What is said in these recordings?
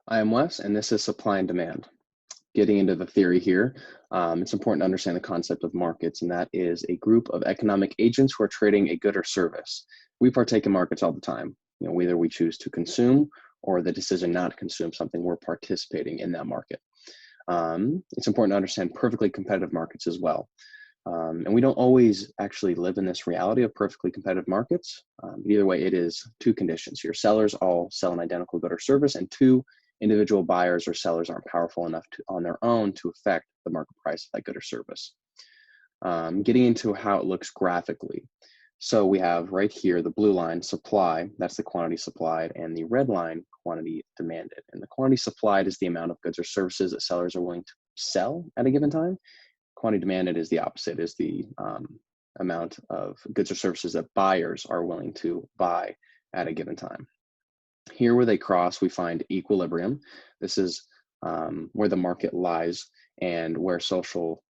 I am Wes, and this is supply and demand. Getting into the theory here, it's important to understand the concept of markets, and that is a group of economic agents who are trading a good or service. We partake in markets all the time. Whether we choose to consume or the decision not to consume something, we're participating in that market. It's important to understand perfectly competitive markets as well. And we don't always actually live in this reality of perfectly competitive markets. Either way, it is two conditions. Your sellers all sell an identical good or service, and two, individual buyers or sellers aren't powerful enough on their own to affect the market price of that good or service. Getting into how it looks graphically. So we have right here, the blue line, supply, that's the quantity supplied, and the red line, quantity demanded. And the quantity supplied is the amount of goods or services that sellers are willing to sell at a given time. Quantity demanded is the opposite, is the amount of goods or services that buyers are willing to buy at a given time. Here where they cross, we find equilibrium. This is where the market lies and where social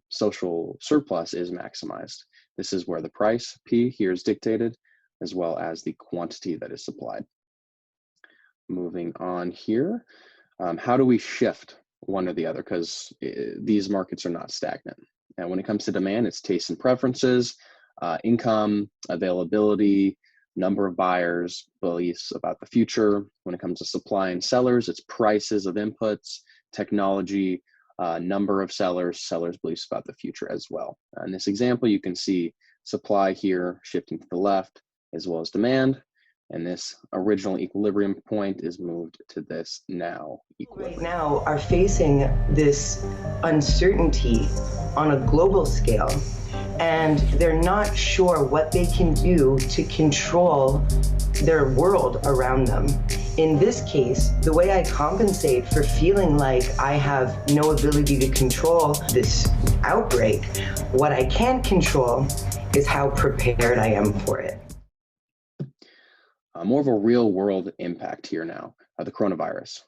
surplus is maximized. This is where the price, P, here is dictated, as well as the quantity that is supplied. Moving on here, how do we shift one or the other? Because these markets are not stagnant. And when it comes to demand, it's tastes and preferences, income, availability, number of buyers, beliefs about the future. When it comes to supply and sellers, it's prices of inputs, technology, number of sellers beliefs about the future as well. In this example, you can see supply here shifting to the left, as well as demand. And this original equilibrium point is moved to this now equilibrium. Right now are facing this uncertainty on a global scale, and they're not sure what they can do to control their world around them. In this case, the way I compensate for feeling like I have no ability to control this outbreak, what I can control is how prepared I am for it. More of a real world impact here now, the coronavirus.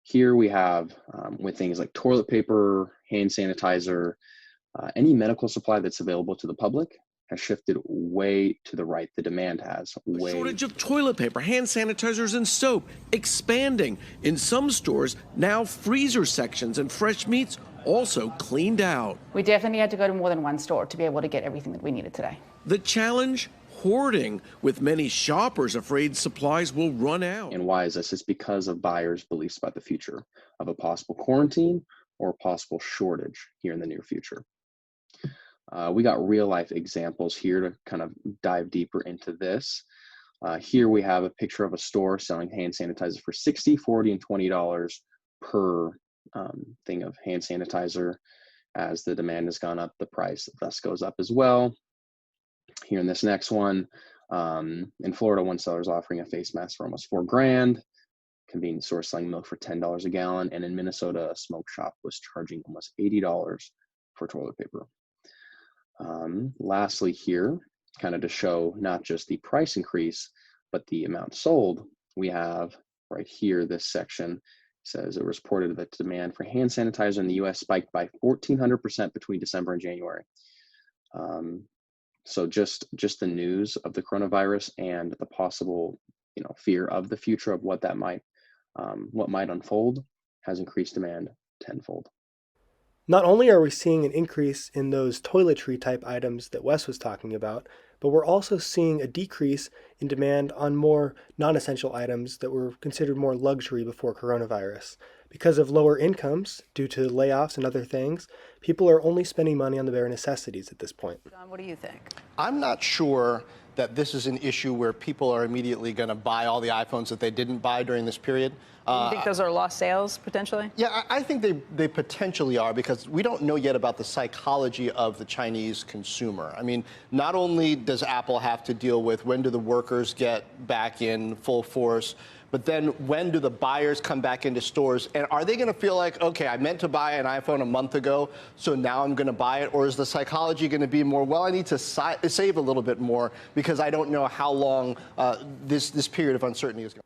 Here we have with things like toilet paper, hand sanitizer, any medical supply that's available to the public has shifted way to the right. The demand has way. Shortage of toilet paper, hand sanitizers, and soap expanding. In some stores, now freezer sections and fresh meats also cleaned out. We definitely had to go to more than one store to be able to get everything that we needed today. The challenge? Hoarding, with many shoppers afraid supplies will run out. And why is this? It's because of buyers' beliefs about the future of a possible quarantine or a possible shortage here in the near future. We got real life examples here to kind of dive deeper into this. Here we have a picture of a store selling hand sanitizer for $60, $40, and $20 per thing of hand sanitizer. As the demand has gone up, the price thus goes up as well. Here in this next one, in Florida, one seller is offering a face mask for almost $4,000. Convenience store selling milk for $10 a gallon, and in Minnesota, a smoke shop was charging almost $80 for toilet paper. Lastly here, kind of to show not just the price increase, but the amount sold, we have right here, this section says it was reported that demand for hand sanitizer in the US spiked by 1,400% between December and January. So just the news of the coronavirus and the possible, fear of the future of what might unfold has increased demand tenfold. Not only are we seeing an increase in those toiletry type items that Wes was talking about, but we're also seeing a decrease in demand on more non-essential items that were considered more luxury before coronavirus. Because of lower incomes due to layoffs and other things, people are only spending money on the bare necessities at this point. John, what do you think? I'm not sure that this is an issue where people are immediately going to buy all the iPhones that they didn't buy during this period. You think those are lost sales, potentially? Yeah, I think they potentially are, because we don't know yet about the psychology of the Chinese consumer. I mean, not only does Apple have to deal with when do the workers get back in full force, but then when do the buyers come back into stores? And are they going to feel like, okay, I meant to buy an iPhone a month ago, so now I'm going to buy it? Or is the psychology going to be more, well, I need to save a little bit more because I don't know how long this period of uncertainty is going to.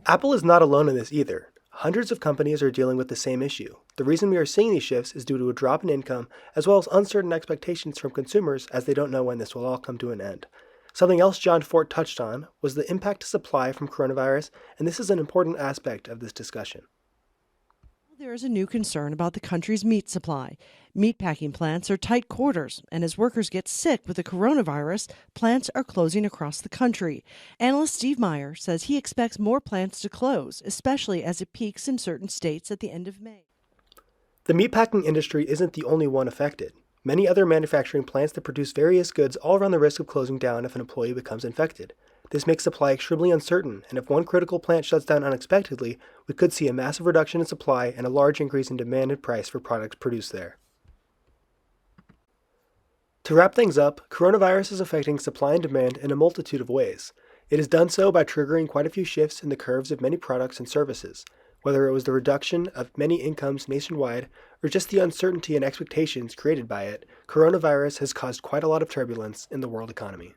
Apple is not alone in this either. Hundreds of companies are dealing with the same issue. The reason we are seeing these shifts is due to a drop in income, as well as uncertain expectations from consumers, as they don't know when this will all come to an end. Something else John Fort touched on was the impact to supply from coronavirus, and this is an important aspect of this discussion. There is a new concern about the country's meat supply. Meatpacking plants are tight quarters, and as workers get sick with the coronavirus, plants are closing across the country. Analyst Steve Meyer says he expects more plants to close, especially as it peaks in certain states at the end of May. The meatpacking industry isn't the only one affected. Many other manufacturing plants that produce various goods all run the risk of closing down if an employee becomes infected. This makes supply extremely uncertain, and if one critical plant shuts down unexpectedly, we could see a massive reduction in supply and a large increase in demand and price for products produced there. To wrap things up, coronavirus is affecting supply and demand in a multitude of ways. It has done so by triggering quite a few shifts in the curves of many products and services, whether it was the reduction of many incomes nationwide or just the uncertainty and expectations created by it. Coronavirus has caused quite a lot of turbulence in the world economy.